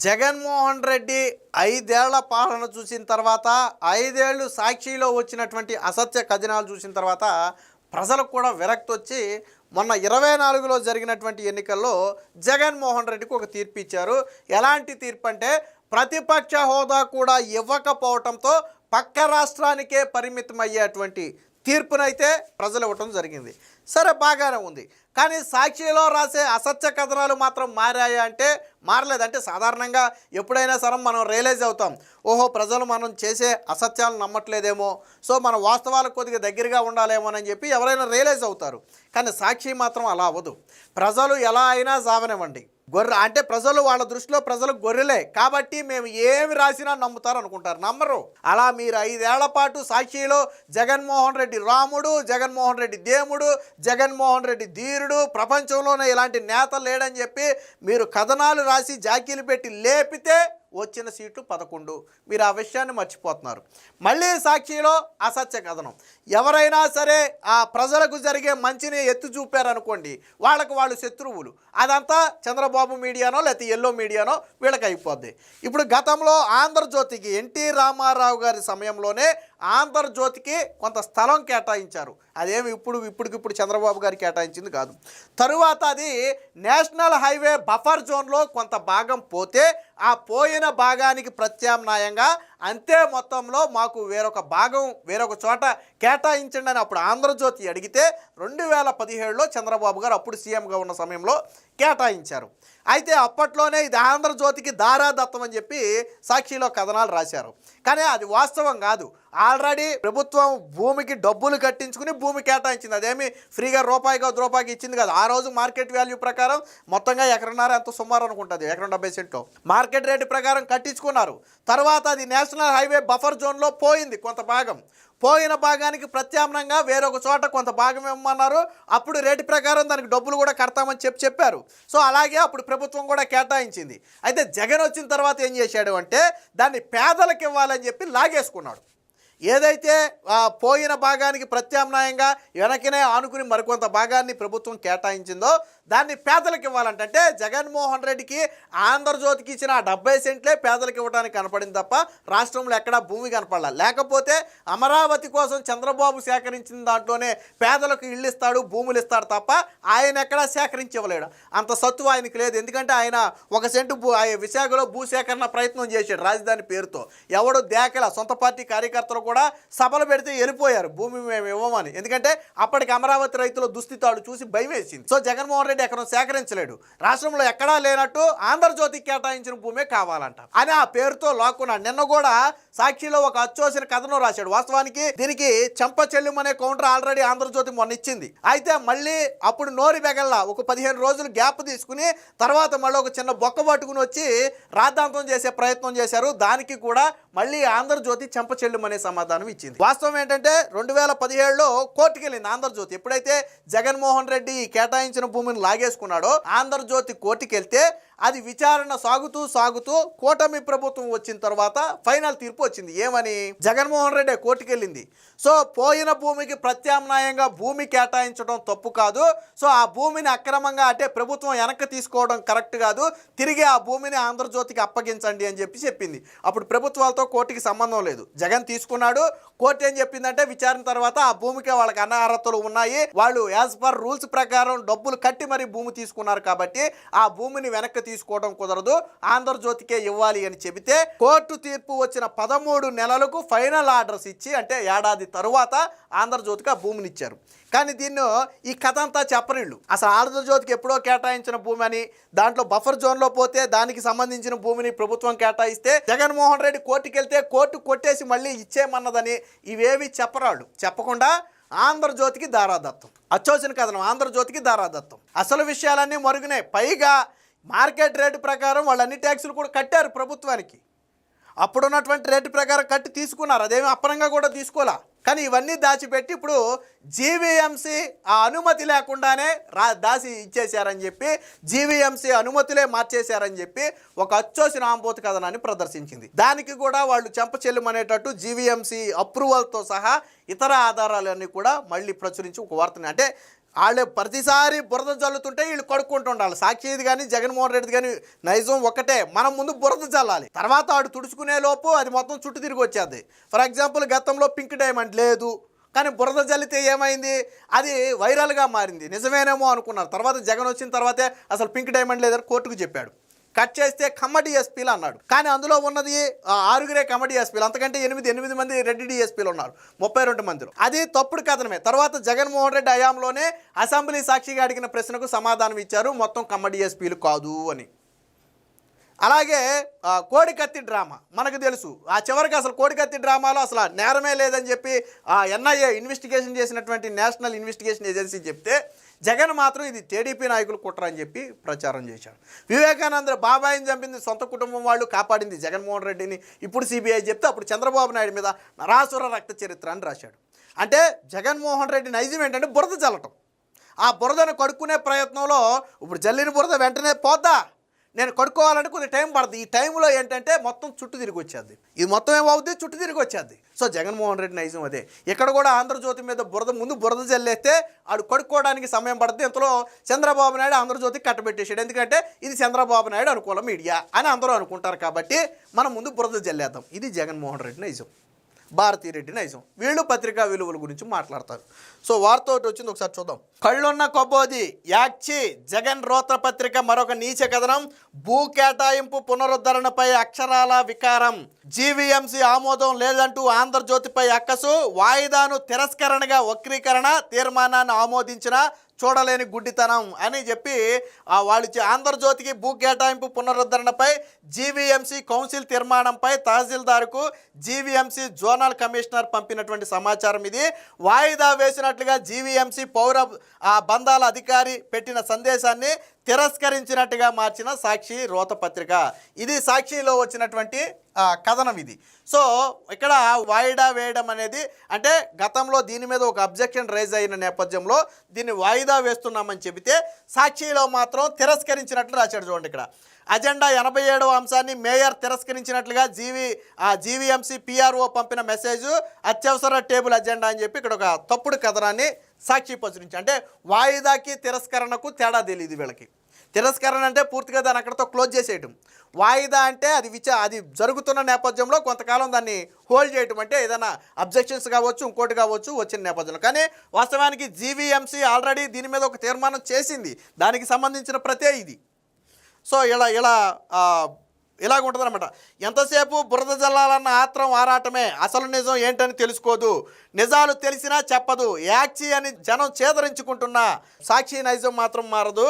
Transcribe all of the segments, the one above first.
జగన్మోహన్ రెడ్డి 5 ఏళ్ల పాలన చూసిన తర్వాత 5 ఏళ్ళు సాక్షిలో వచ్చినటువంటి అసత్య కథనాలు చూసిన తర్వాత ప్రజలకు కూడా విరక్తి వచ్చి మొన్న 24లో జరిగినటువంటి ఎన్నికల్లో జగన్మోహన్ రెడ్డికి ఒక తీర్పు ఇచ్చారు. ఎలాంటి తీర్పు అంటే ప్రతిపక్ష హోదా కూడా ఇవ్వకపోవడంతో పక్క రాష్ట్రానికే పరిమితం అయ్యేటువంటి తీర్పునైతే ప్రజలు ఇవ్వటం జరిగింది. సరే, బాగానే ఉంది. కానీ సాక్షిలో రాసే అసత్య కథనాలు మాత్రం మారాయా అంటే మారలేదంటే సాధారణంగా ఎప్పుడైనా సరే మనం రియలైజ్ అవుతాం, ఓహో ప్రజలు మనం చేసే అసత్యాలను నమ్మట్లేదేమో, సో మన వాస్తవాలకు కొద్దిగా దగ్గరగా ఉండాలేమోనని చెప్పి ఎవరైనా రియలైజ్ అవుతారు. కానీ సాక్షి మాత్రం అలా అవ్వదు. ప్రజలు ఎలా అయినా సావనివ్వండి, గొర్రె అంటే ప్రజలు వాళ్ళ దృష్టిలో ప్రజలు గొర్రెలే కాబట్టి మేము ఏమి రాసినా నమ్ముతారు అనుకుంటారు. నమ్మరు. అలా మీరు 5 ఏళ్ల పాటు సాక్షిలో జగన్మోహన్ రెడ్డి రాముడు, జగన్మోహన్ రెడ్డి దేవుడు, జగన్మోహన్ రెడ్డి ధీరుడు, ప్రపంచంలోనే ఇలాంటి నేత లేడని చెప్పి మీరు కథనాలు రాసి జాకీలు పెట్టి లేపితే వచ్చిన సీట్లు 11. మీరు ఆ విషయాన్ని మర్చిపోతున్నారు. మళ్ళీ సాక్షిలో అసత్య కథనం. ఎవరైనా సరే ఆ ప్రజలకు జరిగే మంచిని ఎత్తి చూపారనుకోండి, వాళ్ళు శత్రువులు. అదంతా చంద్రబాబు మీడియానో లేకపోతే ఎల్లో మీడియానో వీళ్ళకి అయిపోద్ది. ఇప్పుడు గతంలో ఆంధ్రజ్యోతికి ఎన్టీ రామారావు గారి సమయంలోనే ఆంధ్రజ్యోతికి కొంత స్థలం కేటాయించారు. అదేమి ఇప్పటికిప్పుడు చంద్రబాబు గారు కేటాయించింది కాదు. తరువాత అది నేషనల్ హైవే బఫర్ జోన్లో కొంత భాగం పోతే ఆ పోయిన భాగానికి ప్రత్యామ్నాయంగా అంతే మొత్తంలో మాకు వేరొక చోట కేటాయించండి అని అప్పుడు ఆంధ్రజ్యోతి అడిగితే 2017లో చంద్రబాబు గారు అప్పుడు సీఎంగా ఉన్న సమయంలో కేటాయించారు. అయితే అప్పట్లోనే ఇది ఆంధ్రజ్యోతికి దారాదత్తం అని చెప్పి సాక్షిలో కథనాలు రాశారు. కానీ అది వాస్తవం కాదు. ఆల్రెడీ ప్రభుత్వం భూమికి డబ్బులు కట్టించుకుని భూమి కేటాయించింది. అదేమి ఫ్రీగా రూపాయికి ఇచ్చింది కాదు. ఆ రోజు మార్కెట్ వాల్యూ ప్రకారం మొత్తంగా ఎకరన్నర ఎంతో సుమారు అనుకుంటుంది, ఎకరం 70 సెంట్లు మార్కెట్ రేటు ప్రకారం కట్టించుకున్నారు. తర్వాత అది నేషనల్ హైవే బఫర్ జోన్లో పోయింది. కొంత భాగం పోయిన భాగానికి ప్రత్యామ్నాయంగా వేరొక చోట కొంత భాగం ఇవ్వమన్నారు. అప్పుడు రేటు ప్రకారం దానికి డబ్బులు కూడా కడతామని చెప్పారు. సో అలాగే అప్పుడు ప్రభుత్వం కూడా కేటాయించింది. అయితే జగన్ వచ్చిన తర్వాత ఏం చేశాడు అంటే దాన్ని పేదలకు ఇవ్వాలని చెప్పి లాగేసుకున్నాడు. ఏదైతే పోయిన భాగానికి ప్రత్యామ్నాయంగా వెనకనే ఆనుకుని మరికొంత భాగాన్ని ప్రభుత్వం కేటాయించిందో దాన్ని పేదలకు ఇవ్వాలంటే జగన్మోహన్ రెడ్డికి ఆంధ్రజ్యోతికి ఇచ్చిన 70 సెంట్లే పేదలకు ఇవ్వడానికి కనపడింది తప్ప రాష్ట్రంలో ఎక్కడా భూమి కనపడాలి. లేకపోతే అమరావతి కోసం చంద్రబాబు సేకరించిన దాంట్లోనే పేదలకు ఇళ్ళు ఇస్తాడు, భూములు ఇస్తాడు తప్ప ఆయన ఎక్కడా సేకరించి ఇవ్వలేడు. అంత సత్తు ఆయనకి లేదు. ఎందుకంటే ఆయన 1 సెంటు విశాఖలో భూసేకరణ ప్రయత్నం చేశాడు రాజధాని పేరుతో. ఎవడు దేకల సొంత పార్టీ కార్యకర్తలు కూడా సభలు పెడితే వెళ్ళిపోయారు భూమి మేము ఇవ్వమని. ఎందుకంటే అప్పటికి అమరావతి రైతుల దుస్థితాడు చూసి భయం వేసింది. సో జగన్మోహన్ రెడ్డి ఎక్కడ సేకరించలేడు. రాష్ట్రంలో ఎక్కడా లేనట్టు ఆంధ్రజ్యోతికి కేటాయించిన భూమే కావాలంట అని ఆ పేరుతో లాక్కున్నాడు. నిన్న కూడా సాక్షిలో ఒక అచ్చోసిన కథను రాశాడు. వాస్తవానికి దీనికి చెంపచెల్లుమనే కౌంటర్ ఆల్రెడీ ఆంధ్రజ్యోతి మొన్న ఇచ్చింది. అయితే మళ్ళీ అప్పుడు నోరి బెగల్లా ఒక 15 రోజులు గ్యాప్ తీసుకుని తర్వాత మళ్ళీ ఒక చిన్న బొక్క పట్టుకుని వచ్చి రాద్ధాంతం చేసే ప్రయత్నం చేశారు. దానికి కూడా మళ్ళీ ఆంధ్రజ్యోతి చెంపచెల్లుమనే సమాధానం ఇచ్చింది. వాస్తవం ఏంటంటే 2017లో కోర్టుకు వెళ్ళింది ఆంధ్రజ్యోతి. ఎప్పుడైతే జగన్మోహన్ రెడ్డి కేటాయించిన భూమిని లాగేసుకున్నాడో ఆంధ్రజ్యోతి కోర్టుకు వెళ్తే అది విచారణ సాగుతూ కూటమి ప్రభుత్వం వచ్చిన తర్వాత ఫైనల్ తీర్పు వచ్చింది. ఏమని? జగన్మోహన్ రెడ్డి కోర్టుకు వెళ్ళింది. సో పోయిన భూమికి ప్రత్యామ్నాయంగా భూమి కేటాయించడం తప్పు కాదు. సో ఆ భూమిని అక్రమంగా అంటే ప్రభుత్వం వెనక్కి తీసుకోవడం కరెక్ట్ కాదు. తిరిగి ఆ భూమిని ఆంధ్రజ్యోతికి అప్పగించండి అని చెప్పింది. అప్పుడు ప్రభుత్వాలతో కోర్టుకి సంబంధం లేదు. జగన్ తీసుకున్నాడు. కోర్టు ఏం చెప్పిందంటే విచారణ తర్వాత ఆ భూమికి వాళ్ళకి అనర్హతలు ఉన్నాయి, వాళ్ళు యాజ్ పర్ రూల్స్ ప్రకారం డబ్బులు కట్టి మరి భూమి తీసుకున్నారు కాబట్టి ఆ భూమిని వెనక్కి తీసుకోవడం కుదరదు, ఆంధ్రజ్యోతికే ఇవ్వాలి అని చెబితే కోర్టు తీర్పు వచ్చిన 13 నెలలకు ఫైనల్ ఆర్డర్స్ ఇచ్చి అంటే ఏడాది తరువాత ఆంధ్రజ్యోతికి ఆ భూమిని ఇచ్చారు. కానీ దీన్ని ఈ కథ అంతా చెప్పరిళ్ళు. అసలు ఆంధ్రజ్యోతికి ఎప్పుడో కేటాయించిన భూమి అని, దాంట్లో బఫర్ జోన్లో పోతే దానికి సంబంధించిన భూమిని ప్రభుత్వం కేటాయిస్తే జగన్మోహన్ రెడ్డి కోర్టుకు వెళ్తే కోర్టు కొట్టేసి మళ్ళీ ఇచ్చేయమన్నదని ఇవేవి చెప్పరాళ్ళు. చెప్పకుండా ఆంధ్రజ్యోతికి దారాదత్తం, అచ్చోసిన కథనం ఆంధ్రజ్యోతికి దారాదత్తం. అసలు విషయాలన్నీ మరుగునాయి. పైగా మార్కెట్ రేటు ప్రకారం వాళ్ళు అన్ని ట్యాక్సులు కూడా కట్టారు ప్రభుత్వానికి. అప్పుడున్నటువంటి రేటు ప్రకారం కట్టి తీసుకున్నారు. అదేమి అప్పనంగా కూడా తీసుకోలే. కానీ ఇవన్నీ దాచిపెట్టి ఇప్పుడు జీవీఎంసీ ఆ అనుమతి లేకుండానే దాచి ఇచ్చేశారని చెప్పి జీవీఎంసీ అనుమతులే మార్చేశారని చెప్పి ఒక అచ్చోసిన ఆంబోతు కథనాన్ని ప్రదర్శించింది. దానికి కూడా వాళ్ళు చెంపచెల్లుమనేటట్టు జీవీఎంసీ అప్రూవల్తో సహా ఇతర ఆధారాలన్నీ కూడా మళ్ళీ ప్రచురించి ఒక వార్తని అంటే వాళ్ళు ప్రతిసారి బురద జల్లుతుంటే వీళ్ళు కడుక్కుంటూ ఉండాలి. సాక్షిది కానీ జగన్మోహన్ రెడ్డిది కానీ నైజం ఒక్కటే, మనం ముందు బురద జల్లాలి, తర్వాత ఆడు తుడుచుకునే లోపు అది మొత్తం చుట్టూ తిరిగి వచ్చేది. ఫర్ ఎగ్జాంపుల్ గతంలో పింక్ డైమండ్ లేదు, కానీ బురద జల్లితే ఏమైంది, అది వైరల్గా మారింది. నిజమేనేమో అనుకున్నారు. తర్వాత జగన్ వచ్చిన తర్వాతే అసలు పింక్ డైమండ్ లేదని కోర్టుకు చెప్పాడు. కట్ చేస్తే కమ్మడి ఎస్పీలు అన్నాడు, కానీ అందులో ఉన్నది 6 కమ్మడి ఎస్పీలు, అంతకంటే 8 మంది రెడ్డి డిఎస్పీలు ఉన్నారు 32 మందిలో. అది తప్పుడు కథనమే. తర్వాత జగన్మోహన్ రెడ్డి హయాంలోనే అసెంబ్లీ సాక్షిగా అడిగిన ప్రశ్నకు సమాధానం ఇచ్చారు, మొత్తం కమ్మడి ఎస్పీలు కాదు అని. అలాగే కోడికత్తి డ్రామా మనకు తెలుసు. ఆ చివరికి అసలు కోడికత్తి డ్రామాలో అసలు నేరమే లేదని చెప్పి ఎన్ఐఏ ఇన్వెస్టిగేషన్ చేసినటువంటి నేషనల్ ఇన్వెస్టిగేషన్ ఏజెన్సీ చెప్తే జగన్ మాత్రం ఇది టీడీపీ నాయకులు కుట్ర అని చెప్పి ప్రచారం చేశాడు. వివేకానంద బాబాయిని చంపింది సొంత కుటుంబం వాళ్ళు, కాపాడింది జగన్మోహన్ రెడ్డిని. ఇప్పుడు సిబిఐ చెప్తే అప్పుడు చంద్రబాబు నాయుడు మీద నరాసుర రక్త చరిత్ర అని రాశాడు. అంటే జగన్మోహన్ రెడ్డి నైజం ఏంటంటే బురద చల్లటం. ఆ బురదను కడుక్కునే ప్రయత్నంలో ఇప్పుడు జల్లిన బురద వెంటనే పోద్దా, నేను కడుక్కోవాలంటే కొద్ది టైం పడుతుంది. ఈ టైంలో ఏంటంటే మొత్తం చుట్టూ తిరిగి వచ్చేది. ఇది మొత్తం ఏమవుద్ది, చుట్టూ తిరిగి వచ్చేది. సో జగన్మోహన్ రెడ్డి నైజం అదే. ఇక్కడ కూడా ఆంధ్రజ్యోతి మీద ముందు బురద జల్లేస్తే ఆడు కడుక్కోవడానికి సమయం పడుతుంది. ఇంతలో చంద్రబాబు నాయుడు ఆంధ్రజ్యోతికి కట్టబెట్టేసాడు. ఎందుకంటే ఇది చంద్రబాబు నాయుడు అనుకూల మీడియా అని అందరూ అనుకుంటారు కాబట్టి మనం ముందు బురద జల్లేద్దాం. ఇది జగన్మోహన్ రెడ్డి నైజం, భారతీరెడ్డి నైజం. వీళ్ళు పత్రికా విలువల గురించి మాట్లాడతారు. సో వార్త ఒకటి వచ్చింది, ఒకసారి చూద్దాం. కళ్ళున్న కొబ్బోది యాక్షి జగన్ రోత పత్రిక మరొక నీచ కథనం. భూ కేటాయింపు పునరుద్ధరణపై అక్షరాల వికారం. జీవీఎంసీ ఆమోదం లేదంటూ ఆంధ్రజ్యోతిపై అక్కసు. వాయిదాను తిరస్కరణగా వక్రీకరణ. తీర్మానాన్ని ఆమోదించిన చూడలేని గుడ్డితనం అని చెప్పి వాళ్ళు ఆంధ్రజ్యోతికి భూ కేటాయింపు పునరుద్ధరణపై జీవీఎంసీ కౌన్సిల్ తీర్మానంపై తహసీల్దార్కు జీవీఎంసీ జోనల్ కమిషనర్ పంపినటువంటి సమాచారం ఇది. వాయిదా వేసినట్లుగా జీవీఎంసీ పౌర బంధాల అధికారి పెట్టిన సందేశాన్ని తిరస్కరించినట్టుగా మార్చిన సాక్షి రోత పత్రిక. ఇది సాక్షిలో వచ్చినటువంటి కథనం ఇది. సో ఇక్కడ వాయిదా వేయడం అనేది అంటే గతంలో దీని మీద ఒక అబ్జెక్షన్ రైజ్ అయిన నేపథ్యంలో దీన్ని వాయిదా వేస్తున్నామని చెబితే సాక్షిలో మాత్రం తిరస్కరించినట్లు రాశాడు. చూడండి ఇక్కడ అజెండా 87వ అంశాన్ని మేయర్ తిరస్కరించినట్లుగా జీవీఎంసీ పిఆర్ఓ పంపిన మెసేజ్ అత్యవసర టేబుల్ అజెండా అని చెప్పి ఇక్కడ ఒక తప్పుడు కథనాన్ని సాక్షి ప్రచురించి. అంటే వాయిదాకి తిరస్కరణకు తేడా తెలియదు వీళ్ళకి. తిరస్కరణ అంటే పూర్తిగా దాన్ని అక్కడితో క్లోజ్ చేసేయటం. వాయిదా అంటే అది జరుగుతున్న నేపథ్యంలో కొంతకాలం దాన్ని హోల్డ్ చేయటం, అంటే ఏదైనా అబ్జెక్షన్స్ కావచ్చు ఇంకోటి కావచ్చు వచ్చిన నేపథ్యంలో. కానీ వాస్తవానికి జీవీఎంసీ ఆల్రెడీ దీని మీద ఒక తీర్మానం చేసింది, దానికి సంబంధించిన ప్రతే ఇది. సో ఇలాగ ఉంటుందన్నమాట. ఎంతసేపు బురద జల్లాలన్న ఆత్రం ఆరాటమే, అసలు నిజం ఏంటని తెలుసుకోదు, నిజాలు తెలిసినా చెప్పదు. యాక్షి అని జనం చేదరించుకుంటున్నా సాక్షి నైజం మాత్రం మారదు.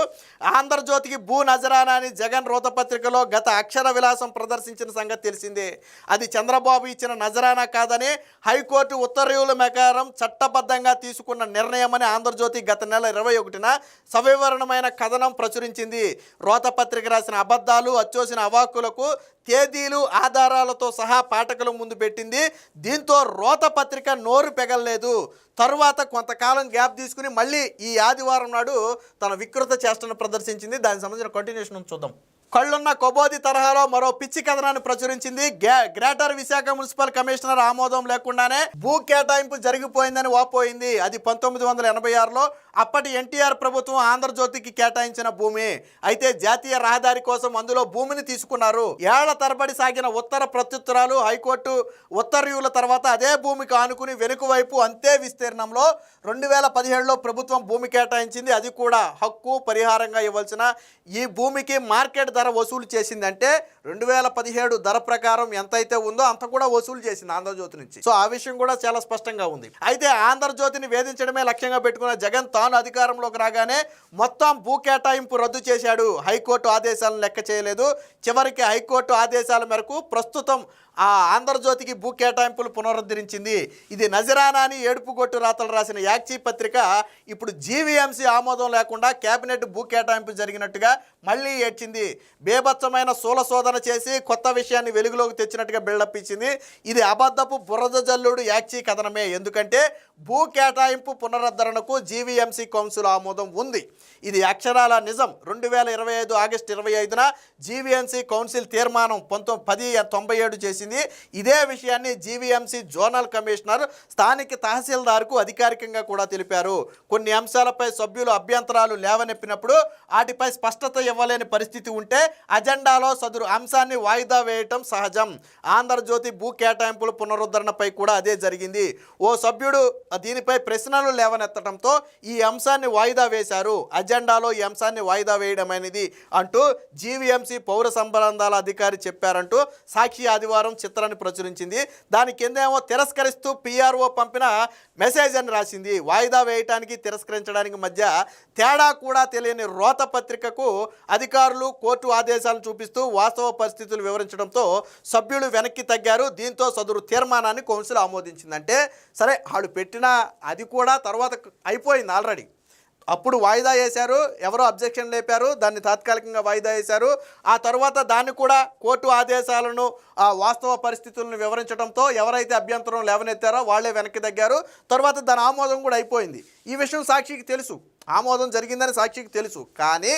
ఆంధ్రజ్యోతికి భూ నజరానా అని జగన్ రోతపత్రికలో గత అక్షర విలాసం ప్రదర్శించిన సంగతి తెలిసిందే. అది చంద్రబాబు ఇచ్చిన నజరానా కాదని హైకోర్టు ఉత్తర్వుల ప్రకారం చట్టబద్ధంగా తీసుకున్న నిర్ణయమని ఆంధ్రజ్యోతి గత నెల 21న సవివరణమైన కథనం ప్రచురించింది. రోతపత్రిక రాసిన అబద్ధాలు, అచ్చోసిన అవాక్కులకు తేదీలు ఆధారాలతో సహా పాఠకుల ముందు పెట్టింది. దీంతో రోత పత్రిక నోరు పెగలలేదు. తరువాత కొంతకాలం గ్యాప్ తీసుకుని మళ్ళీ ఈ ఆదివారం నాడు తన వికృత చేష్టను ప్రదర్శించింది. దానికి సంబంధించిన కంటిన్యూషన్ చూద్దాం. కళ్ళున్న కొబోది తరహాలో మరో పిచ్చి కథనాన్ని ప్రచురించింది. గ్రేటర్ విశాఖ మున్సిపల్ కమిషనర్ ఆమోదం లేకుండానే భూ కేటాయింపు జరిగిపోయిందని వాపోయింది. అది 1986లో అప్పటి ఎన్టీఆర్ ప్రభుత్వం ఆంధ్రజ్యోతికి కేటాయించిన భూమి. అయితే జాతీయ రహదారి కోసం అందులో భూమిని తీసుకున్నారు. ఏళ్ల తరబడి సాగిన ఉత్తర ప్రత్యుత్తరాలు, హైకోర్టు ఉత్తర్వుల తర్వాత అదే భూమికి ఆనుకుని వెనుక వైపు అంతే విస్తీర్ణంలో 2017లో ప్రభుత్వం భూమి కేటాయించింది. అది కూడా హక్కు పరిహారంగా ఇవ్వాల్సిన ఈ భూమికి మార్కెట్ ధర వసూలు చేసిందంటే 2017 ధర ప్రకారం ఎంతైతే ఉందో అంత కూడా వసూలు చేసింది ఆంధ్రజ్యోతి నుంచి. సో ఆ విషయం కూడా చాలా స్పష్టంగా ఉంది. అయితే ఆంధ్రజ్యోతిని వేధించడమే లక్ష్యంగా పెట్టుకున్న జగన్ తాను అధికారంలోకి రాగానే మొత్తం భూ కేటాయింపు రద్దు చేశాడు. హైకోర్టు ఆదేశాలను లెక్క చేయలేదు. చివరికి హైకోర్టు ఆదేశాల మేరకు ప్రస్తుతం ఆంధ్రజ్యోతికి భూ కేటాయింపులు పునరుద్ధరించింది. ఇది నజరానా అని ఏడుపుగొట్టు రాతలు రాసిన యాక్షి పత్రిక ఇప్పుడు జీవీఎంసీ ఆమోదం లేకుండా కేబినెట్ భూ కేటాయింపు జరిగినట్టుగా మళ్ళీ ఏడ్చింది. బేభత్సమైన సూల శోధన చేసి కొత్త విషయాన్ని వెలుగులోకి తెచ్చినట్టుగా బిల్డప్ ఇచ్చింది. ఇది అబద్ధపు బురద జల్లుడు యాక్షీ కథనమే. ఎందుకంటే భూ కేటాయింపు పునరుద్ధరణకు జీవీఎంసీ కౌన్సిల్ ఆమోదం ఉంది. ఇది అక్షరాల నిజం. 2025 ఆగస్టు 25న జీవీఎంసీ కౌన్సిల్ తీర్మానం 1097 చేసింది. ఇదే విషయాన్ని జీవీఎంసీ జోనల్ కమిషనర్ స్థానిక తహసీల్దార్కు అధికారికంగా కూడా తెలిపారు. కొన్ని అంశాలపై సభ్యులు అభ్యంతరాలు లేవనెప్పినప్పుడు వాటిపై స్పష్టత ఇవ్వలేని పరిస్థితి ఉంటే అజెండాలో సదరు అంశాన్ని వాయిదా వేయటం సహజం. ఆంధ్రజ్యోతి భూ కేటాయింపుల పునరుద్ధరణపై కూడా అదే జరిగింది. ఓ సభ్యుడు దీనిపై ప్రశ్నలు లేవనెత్తడంతో ఈ అంశాన్ని వాయిదా వేశారు. అజెండాలో ఈ అంశాన్ని వాయిదా వేయడం అనేది అంటూ జీవీఎంసీ పౌర సంబంధాల అధికారి చెప్పారంటూ సాక్షి ఆదివారం చిత్రాన్ని ప్రచురించింది. దాని కిందేమో తిరస్కరిస్తూ పిఆర్ఓ పంపిన మెసేజ్ అని రాసింది. వాయిదా వేయటానికి తిరస్కరించడానికి మధ్య తేడా కూడా తెలియని రోత పత్రికకు అధికారులు కోర్టు ఆదేశాలను చూపిస్తూ వాస్తవ పరిస్థితులు వివరించడంతో సభ్యులు వెనక్కి తగ్గారు. దీంతో సదరు తీర్మానాన్ని కౌన్సిల్ ఆమోదించిందంటే సరే, వాళ్ళు పెట్టిన అది కూడా తర్వాత అయిపోయింది ఆల్రెడీ. అప్పుడు వాయిదా వేశారు, ఎవరో అబ్జెక్షన్ లేపారు, దాన్ని తాత్కాలికంగా వాయిదా వేశారు. ఆ తర్వాత దాన్ని కూడా కోర్టు ఆదేశాలను ఆ వాస్తవ పరిస్థితులను వివరించడంతో ఎవరైతే అభ్యంతరం లేవనెత్తారో వాళ్ళే వెనక్కి తగ్గారు. తర్వాత దాని ఆమోదం కూడా అయిపోయింది. ఈ విషయం సాక్షికి తెలుసు, ఆమోదం జరిగిందని సాక్షికి తెలుసు. కానీ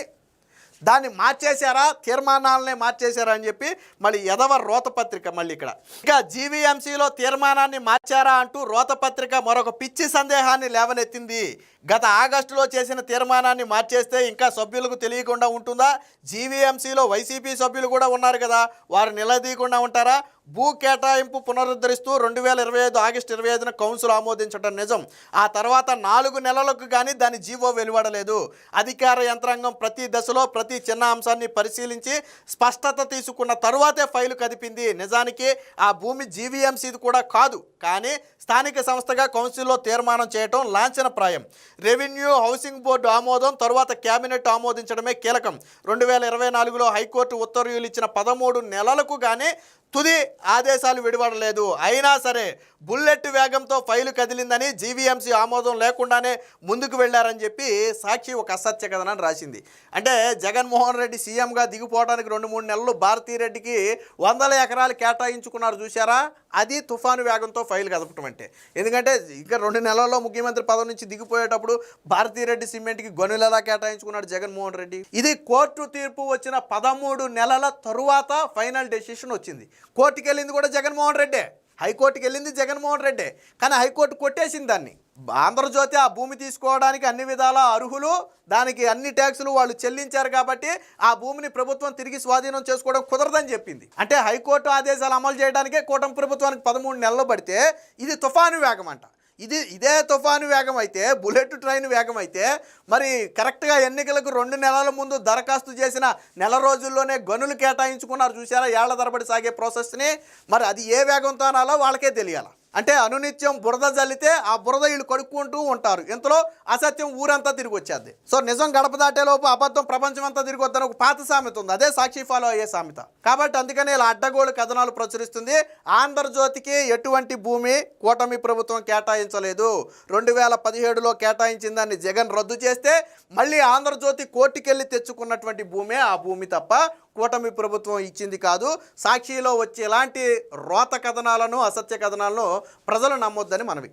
దాన్ని మార్చేశారా, తీర్మానాలనే మార్చేశారా అని చెప్పి మళ్ళీ ఎదవ రోతపత్రిక మళ్ళీ ఇక్కడ ఇంకా జీవీఎంసీలో తీర్మానాన్ని మార్చారా అంటూ రోతపత్రిక మరొక పిచ్చి సందేహాన్ని లేవనెత్తింది. గత ఆగస్టులో చేసిన తీర్మానాన్ని మార్చేస్తే ఇంకా సభ్యులకు తెలియకుండా ఉంటుందా? జీవీఎంసీలో వైసీపీ సభ్యులు కూడా ఉన్నారు కదా, వారు నిలదీయకుండా ఉంటారా? భూ కేటాయింపు పునరుద్ధరిస్తూ 2025 ఆగస్టు 25న కౌన్సిల్ ఆమోదించడం నిజం. ఆ తర్వాత 4 నెలలకు కానీ దాని జీవో వెలువడలేదు. అధికార యంత్రాంగం ప్రతి దశలో ప్రతి చిన్న అంశాన్ని పరిశీలించి స్పష్టత తీసుకున్న తరువాతే ఫైలు కదిపింది. నిజానికి ఆ భూమి జీవీఎంసీది కూడా కాదు, కానీ స్థానిక సంస్థగా కౌన్సిల్లో తీర్మానం చేయటం లాంఛనప్రాయం. రెవెన్యూ హౌసింగ్ బోర్డు ఆమోదం, తరువాత కేబినెట్ ఆమోదించడమే కీలకం. 2024లో హైకోర్టు ఉత్తర్వులు ఇచ్చిన 13 నెలలకు కానీ తుది ఆదేశాలు విడిపడలేదు. అయినా సరే బుల్లెట్ వేగంతో ఫైలు కదిలిందని జీవీఎంసీ ఆమోదం లేకుండానే ముందుకు వెళ్లారని చెప్పి సాక్షి ఒక అసత్య కథనాన్ని రాసింది. అంటే జగన్మోహన్ రెడ్డి సీఎంగా దిగిపోవడానికి 2-3 నెలలు భారతీరెడ్డికి 100 ఎకరాలు కేటాయించుకున్నారు చూశారా, అది తుఫాను వేగంతో ఫైలు కదపటం అంటే. ఎందుకంటే ఇంకా 2 నెలల్లో ముఖ్యమంత్రి పదవి నుంచి దిగిపోయేటప్పుడు భారతీరెడ్డి సిమెంట్కి గనులు ఎలా కేటాయించుకున్నాడు జగన్మోహన్ రెడ్డి. ఇది కోర్టు తీర్పు వచ్చిన 13 నెలల తరువాత ఫైనల్ డెసిషన్ వచ్చింది. కోర్టుకి వెళ్ళింది కూడా జగన్మోహన్ రెడ్డే, హైకోర్టుకి వెళ్ళింది జగన్మోహన్ రెడ్డే, కానీ హైకోర్టు కొట్టేసింది దాన్ని. ఆంధ్రజ్యోతి ఆ భూమి తీసుకోవడానికి అన్ని విధాల అర్హులు, దానికి అన్ని ట్యాక్సులు వాళ్ళు చెల్లించారు కాబట్టి ఆ భూమిని ప్రభుత్వం తిరిగి స్వాధీనం చేసుకోవడం కుదరదని చెప్పింది. అంటే హైకోర్టు ఆదేశాలు అమలు చేయడానికే కూటమి ప్రభుత్వానికి 13 నెలలు పడితే ఇది తుఫాను వేగం అంట. ఇదే తుఫాను వేగం అయితే, బుల్లెట్ ట్రైన్ వేగం అయితే, మరి కరెక్ట్గా ఎన్నికలకు 2 నెలల ముందు దరఖాస్తు చేసిన నెల రోజుల్లోనే గనులు కేటాయించుకున్నారు చూసారా, ఏళ్ల తరబడి సాగే ప్రాసెస్ని. మరి అది ఏ వేగంతో అనాలో వాళ్ళకే తెలియాలి. అంటే అనునిత్యం బురద జల్లితే ఆ బురద వీళ్ళు కడుక్కుంటూ ఉంటారు, ఇంతలో అసత్యం ఊరంతా తిరిగి వచ్చేది. సో నిజం గడప దాటేలోపు అబద్ధం ప్రపంచం అంతా తిరిగి వద్దని ఒక పాత సామెత ఉంది, అదే సాక్షి ఫాలో అయ్యే సామెత. కాబట్టి అందుకనే ఇలా అడ్డగోలు కథనాలు ప్రచురిస్తుంది. ఆంధ్రజ్యోతికి ఎటువంటి భూమి కూటమి ప్రభుత్వం కేటాయించలేదు. 2017లో కేటాయించిన దాన్ని జగన్ రద్దు చేస్తే మళ్ళీ ఆంధ్రజ్యోతి కోర్టుకెళ్ళి తెచ్చుకున్నటువంటి భూమే ఆ భూమి తప్ప కూటమి ప్రభుత్వం ఇచ్చింది కాదు. సాక్షిలో వచ్చే ఇలాంటి రోత కథనాలను, అసత్య కథనాలను ప్రజలు నమ్మొద్దని మనవి.